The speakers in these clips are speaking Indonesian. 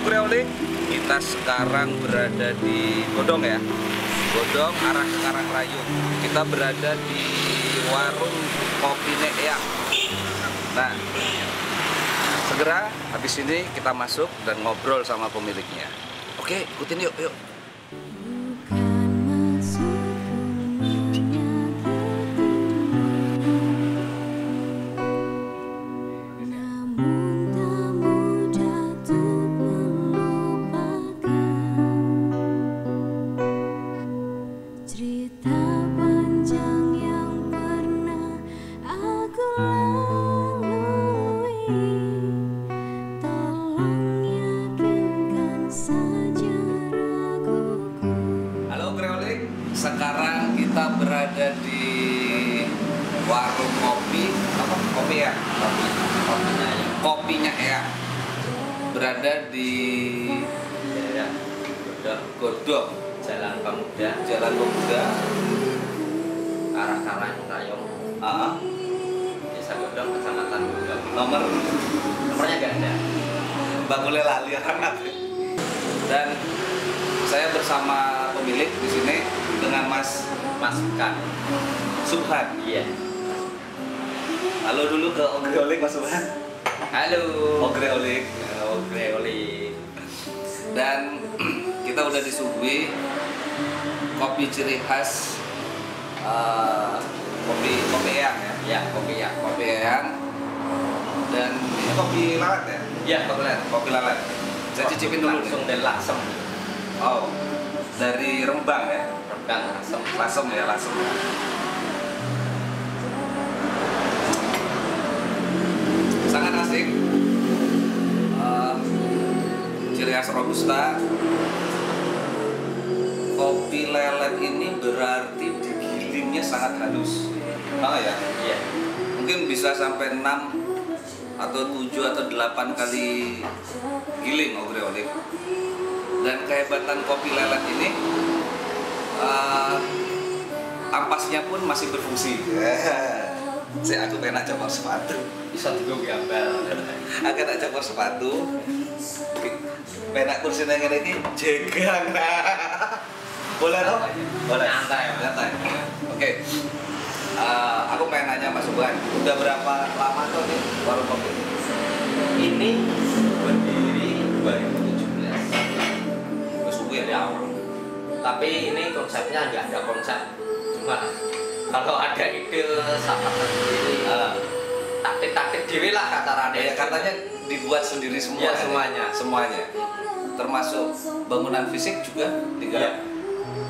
Oke, kita sekarang berada di Godong ya. Godong arah ke Karangrayung. Kita berada di warung Kopi Nek Eyang. Nah, segera habis ini kita masuk dan ngobrol sama pemiliknya. Oke, ikutin yuk. Sekarang kita berada di warung kopi, kopinya ya, berada di Godong, Jalan Pemuda, arah Karangrayung, Desa Godong, Kecamatan Godong. Nomornya nggak ada. Bagulnya lali anak. Dan saya bersama pemilik di sini dengan Mas Subhan. Iya. Halo dulu ke Ogreolik Mas Subhan. Halo. Ogreolik. Dan kita udah disuguhi kopi ciri khas kopi Eyang ya. Ya, kopi Eyang. Dan ini kopi lalat ya? Iya, kopi lalat. Saya cicipin dulu langsung dari Lasem. Oh, dari Rembang ya? Lasem ya. Sangat asik. Ciri khas Robusta. Kopi lelet ini berarti digilingnya sangat halus. Ya? Iya. Mungkin bisa sampai 6 atau 7 atau 8 kali giling Ogreolik. Dan kehebatan kopi lelet ini, ampasnya pun masih berfungsi. Aku pengen coba sepatu. Bisa juga gambar. Aku nak coba sepatu. Penak kursi yang ini jegang. Boleh dong? Boleh. Nyantai. Oke. Aku pengen nanya Mas Subhan, udah berapa lama tuh nih warung kopi Ini berdiri 2017. Dari awal. Tapi ini konsepnya nggak ada konsep, cuma kalau ada ide sama sendiri, taktik dewi lah kata Rade. Ya, katanya dibuat sendiri semua. Ya, semuanya. Termasuk bangunan fisik juga digarap. Ya.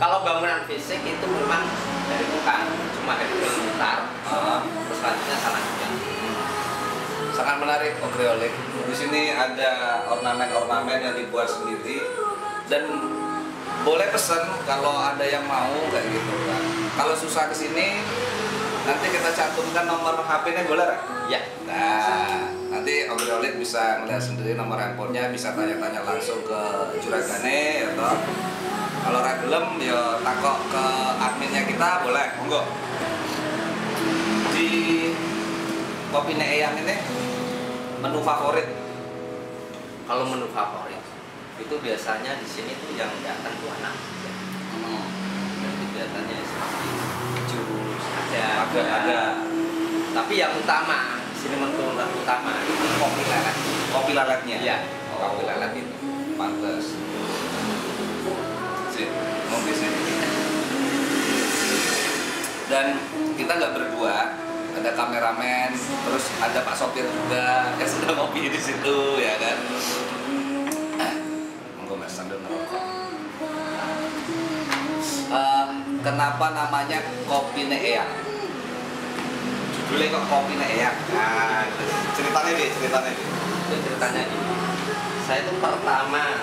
Kalau bangunan fisik itu memang dari bukan, cuma dari sekitar, terus selanjutnya sana juga. Sangat menarik Ogreolik. Di sini ada ornamen-ornamen yang dibuat sendiri. Dan boleh pesen kalau ada yang mau kayak gitu kan. Kalau susah kesini, nanti kita cantumkan nomor HP-nya boleh kan? Ya. Nah, nanti Ogreolik bisa ngeliat sendiri nomor handphonenya, bisa tanya-tanya langsung ke juragane atau kalau ragilem ya takok ke adminnya kita boleh, monggo. Di Kopi Nek Eyang ini menu favorit. Kalau menu favorit itu biasanya di sini tuh yang datang tuh anak. Jadi biasanya seperti jus ada. Tapi yang utama di sini menu utama itu kopi lelet. Kopi leletnya. Iya. Kopi lelet itu. Pantes. Sip, mau di sini. Dan kita nggak berdua, ada kameramen, terus ada Pak Sopir juga yang sedang ngopi di situ, ya kan? Mas sambil ngerokok. Kenapa namanya Kopi Nek Eyang? Judulnya kok Kopi Nek Eyang? Nah, ceritanya ini. Ceritanya ini, saya itu pertama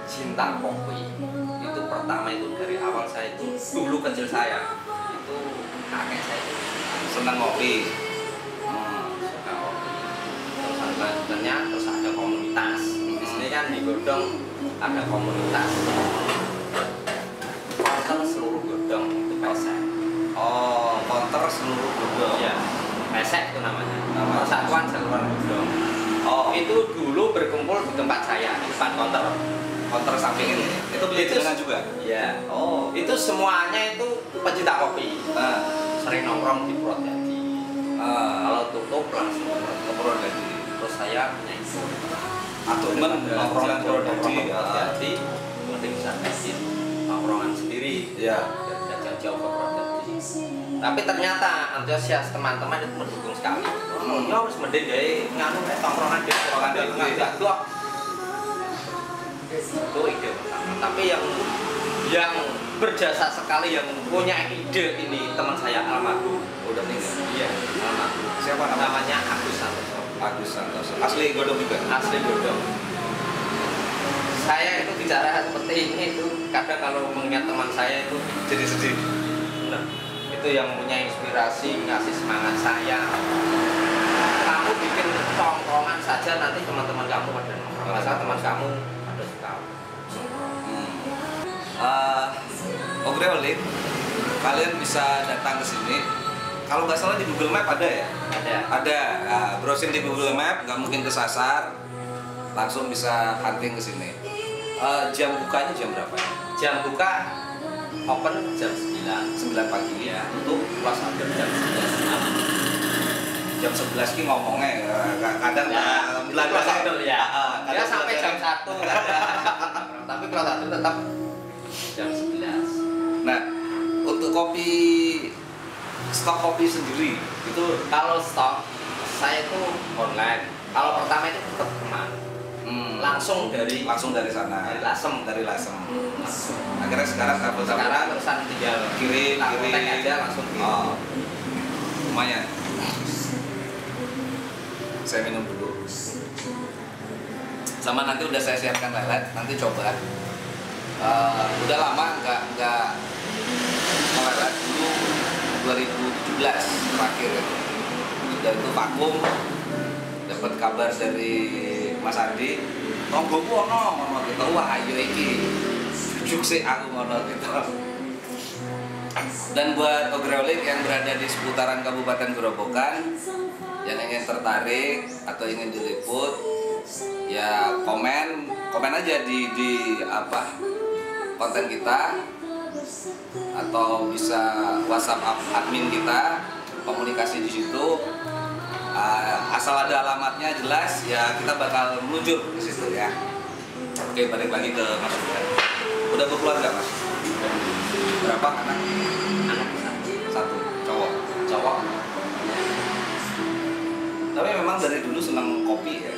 cinta kopi. Itu pertama itu dari awal saya itu dulu kecil saya itu kakek saya itu senang ngopi. Suka kopi. Terus selanjutnya terus ada komunitas. Ini kan di Godong ada komunitas Konter seluruh Godong itu pesek. Oh, Konter seluruh Godong. Iya, pesek itu namanya. Persatuan Seluruh Godong. Oh, itu dulu berkumpul di tempat saya di depan Counter samping ini. Itu beli dengan juga. Iya. Oh, itu semuanya itu pecinta kopi. Sering nongkrong di Purwodadi. Kalau tutup langsung ke Purwodadi. Terus saya punya itu. Atau nongkrongan Purwodadi, nanti bisa kasih nongkrongan sendiri. Ya. Biar tidak jauh ke Purwodadi. Tapi ternyata antusias teman-teman itu mendukung sekali. Ya harus mending dari nganu tongkrongan di tengah blok. Itu ide pertama. Tapi yang berjasa sekali yang punya ide ini teman saya almarhum. Udah meninggal. Iya, almarhum. Siapa Namanya Agus Santoso. Agus Santoso. Asli Godong juga. Asli Godong. Saya itu bicara seperti ini itu kadang kalau mengingat teman saya itu Jadi sedih. benar. Itu yang punya inspirasi, ngasih semangat saya. Kamu bikin tongkrongan saja nanti teman-teman kamu pada nongkrong. Masa teman kamu ada tahu. Obreolin, kalian bisa datang ke sini. Kalau nggak salah di Google Map ada ya? Ada. Nah, browsing di Google Map, nggak mungkin kesasar. Langsung bisa hunting ke sini. Jam bukanya jam berapa ya? Jam buka open jam 9 pagi ya. Untuk kelas order jam 11 malam. Jam 11 ki ngomongnya kadang Kelas order ya. Ya kadang sampai jam 1 ada. Tapi kelas order tetap jam 11. Nah, untuk stok kopi sendiri itu Kalau stok saya itu online. Kalau pertama itu tetap kemana? Langsung dari sana dari Lasem. akhirnya sekarang Sekarang terusan tinggal kirim aja langsung kirim. Lumayan. Saya minum dulu sama nanti udah saya siapkan lelet, nanti coba. Udah lama nggak melelet, dulu 2017 terakhir ya. Sudah itu vakum, dapat kabar dari Mas Andi, tonggoku ono gitu, wah ayo iki jujuk sih aku ngono gitu. Dan buat Obreolik yang berada di seputaran Kabupaten Gerobokan yang ingin tertarik atau ingin diliput, ya komen aja di konten kita, atau bisa WhatsApp admin kita, komunikasi di situ. Asal ada alamatnya jelas, ya kita bakal meluncur ke situ ya. Oke, balik lagi ke Mas Ruben. Udah berkeluarga Mas? Berapa anak? Anak Satu, cowok. Tapi memang dari dulu senang kopi ya.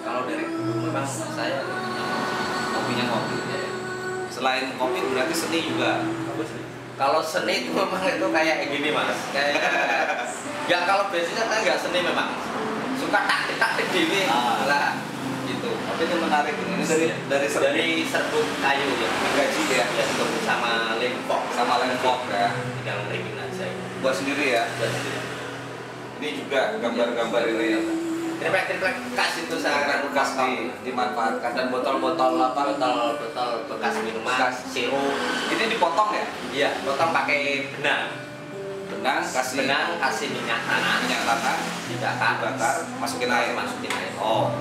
Kalau dari dulu memang saya Kopinya ngopi. ya. Selain kopi berarti seni juga. Kalau seni itu memang itu kayak gini mas, kayak nggak, kalau biasanya kan nggak seni memang suka taktik dewi lah gitu. Tapi ini menarik ini dari serbuk kayu ya, gaji ya, serbuk sama lempok ya. tinggal ngerikin aja ya. Buat sendiri ya. Ini juga gambar-gambar ini ya. Triplek bekas itu saya Bekas dimanfaatkan, dan botol-botol botol bekas minuman, sirup. Ini dipotong ya? Iya, potong pakai benang, kasih minyak tanah, dibakar, masukin air. Oh,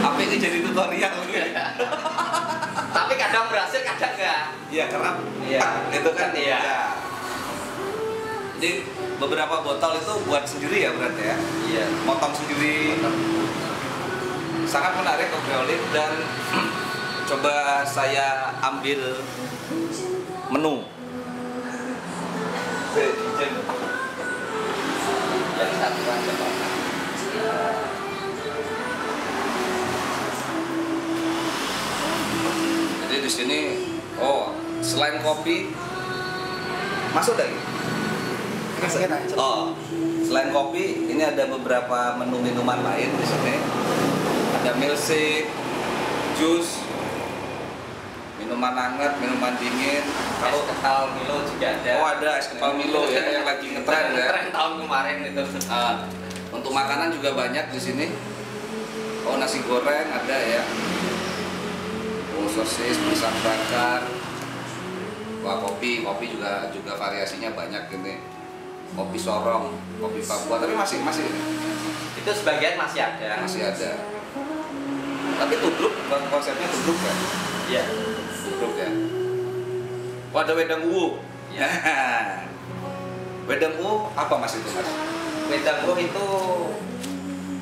apa ini jadi tutorial? Tapi kadang berhasil, kadang enggak. Iya, kerap. Iya, itu kan iya. Jadi beberapa botol itu buat sendiri ya berarti ya? Iya, Motong sendiri. Sangat menarik Obreolik, dan coba saya ambil menu. yang satu aja Pak. Jadi di sini, selain kopi, masuk lagi. Selain kopi, ini ada beberapa menu minuman lain di sini. Ada milkshake, jus, minuman hangat, minuman dingin. Kalau kental Milo juga ada. Oh, ada es kepal Milo ya yang lagi ngetren ya. Ngetren tahun kemarin itu. Untuk makanan juga banyak di sini. Oh, nasi goreng ada ya. Oh, sosis, pisang bakar. Wah, kopi juga variasinya banyak ini. Kopi sorong, kopi Papua, tapi masih ini. Itu sebagian masih ada. Masih ada. Tapi tubruk, konsepnya tubruk kan? Iya. Tubruk ya. Oh, ada wedang uwu. Ya. Wedang uwu apa Mas itu Mas? Wedang uwu itu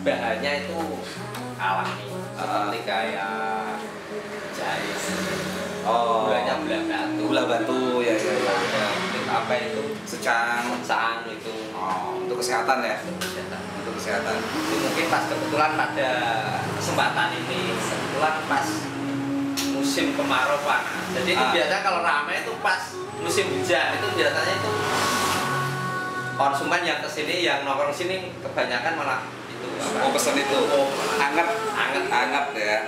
bahannya itu alami, seperti kayak jahe. Oh, Gulanya gula batu. ya. Apa itu? Secang itu. Oh, untuk kesehatan ya? Kesehatan. Untuk kesehatan. Itu mungkin pas kebetulan pada kesempatan ini kebetulan pas musim kemarau panas. Jadi itu biasanya kalau ramai itu pas musim hujan itu biasanya itu konsumen yang kesini yang nongkrong sini kebanyakan malah itu Oh, pesan itu. Oh, Hangat ya.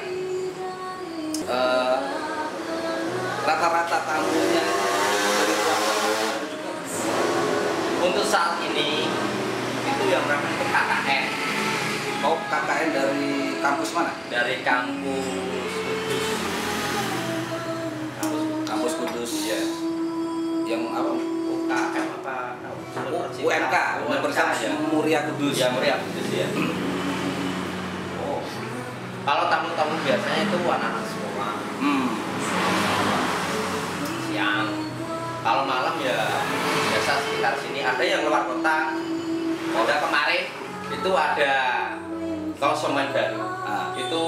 Rata-rata tamunya dari untuk saat ini itu yang ramai itu KKN. Oh, KKN dari kampus mana? Dari kampus Kampus Kudus ya. Yang apa? UKM apa? UMK, Universitas Muria Kudus. Ya, Muria Kudus ya. Oh. Kalau tamu-tamu biasanya itu anak-anak sekolah. Siang. Kalau malam ya biasa sekitar sini. Ada yang luar kota. Ada kemarin itu ada konsumen baru. Itu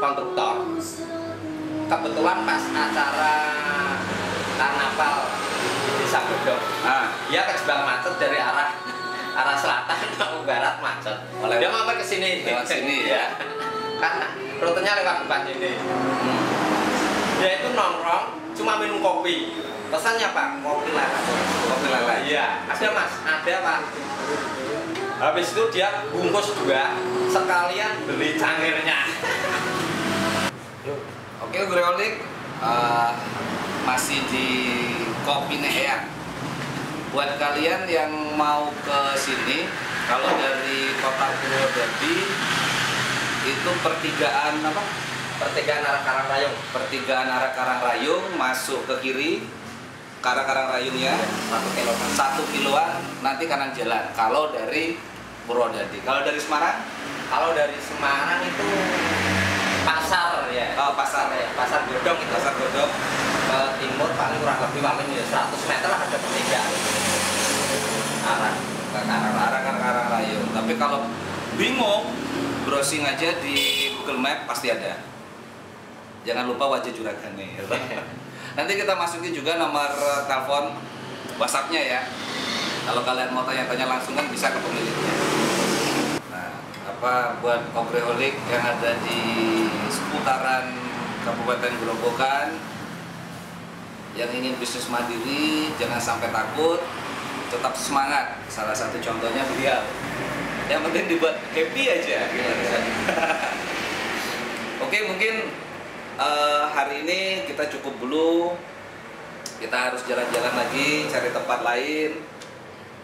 kontraktor. Kebetulan pas acara karnaval di Desa Godong. Dia kejebak macet dari arah selatan ke barat macet. Dia mampir ke sini. Lewat sini ya. Karena rutenya lewat depan ini. Dia itu nongkrong cuma minum kopi. Pesannya Pak, kopi lele. Kopi lele. Iya, ada Mas, ada Pak. Habis itu dia bungkus 2 sekalian beli cangkirnya. Oke, Greolik, masih di Kopi Eyang. Buat kalian yang mau ke sini, kalau dari Kota Purwodadi itu pertigaan apa? Pertigaan arah Karangrayung. Pertigaan arah Karangrayung, masuk ke kiri, ke arah Karangrayungnya 1 kiloan, nanti kanan jalan. Kalau dari Purwodadi, kalau dari Semarang? Kalau dari Semarang itu pasar ya. Oh, pasar ya. Pasar Godong itu. Pasar Godong. Ke timur paling kurang lebih ya 100 meter lah ada pertigaan. Arah Karangrayung. Tapi kalau bingung, browsing aja di Google Map pasti ada. Jangan lupa wajah Juragane. Nanti kita masukin juga nomor telepon WhatsApp-nya ya. Kalau kalian mau tanya-tanya langsung kan bisa ke pemiliknya. Nah, apa buat Kongreholik yang ada di seputaran Kabupaten Grobogan yang ingin bisnis mandiri, jangan sampai takut, tetap semangat. Salah satu contohnya beliau. Yang penting dibuat happy aja. Oke, mungkin hari ini kita cukup dulu. Kita harus jalan-jalan lagi, cari tempat lain.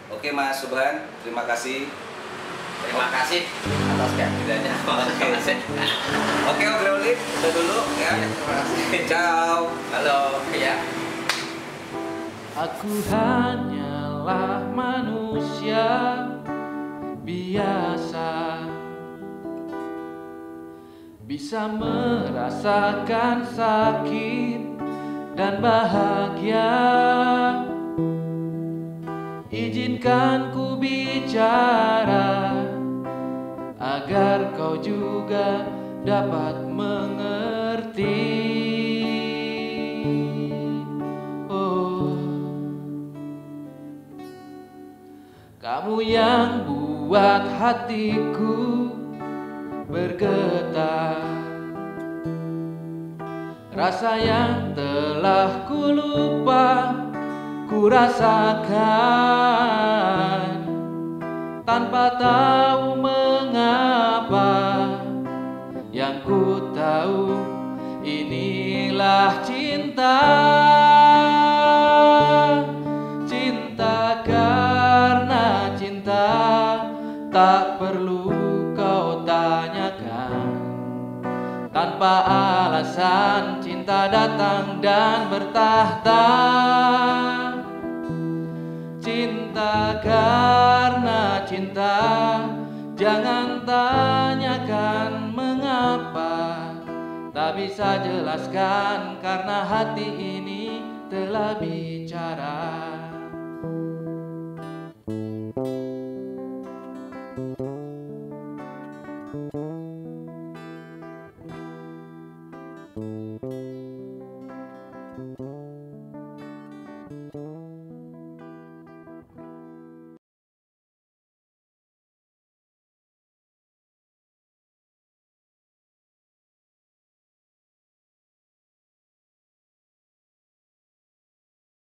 Oke Mas Subhan, terima kasih. Terima kasih atas kehadirannya. Oke, Greolik, udah dulu ya. Terima kasih. Ciao. Halo, ya. Aku hanyalah manusia biasa, bisa merasakan sakit dan bahagia. Izinkan ku bicara agar kau juga dapat mengerti. Oh, kamu yang buat hatiku bergetar, rasa yang telah ku lupa ku rasakan tanpa tahu mengapa. Yang ku tahu inilah cinta. Cinta karena cinta, tak perlu kau tanyakan. Tanpa alasan cinta datang dan bertahta. Cinta karena cinta, Jangan tanyakan mengapa, tak bisa jelaskan karena hati ini telah bicara.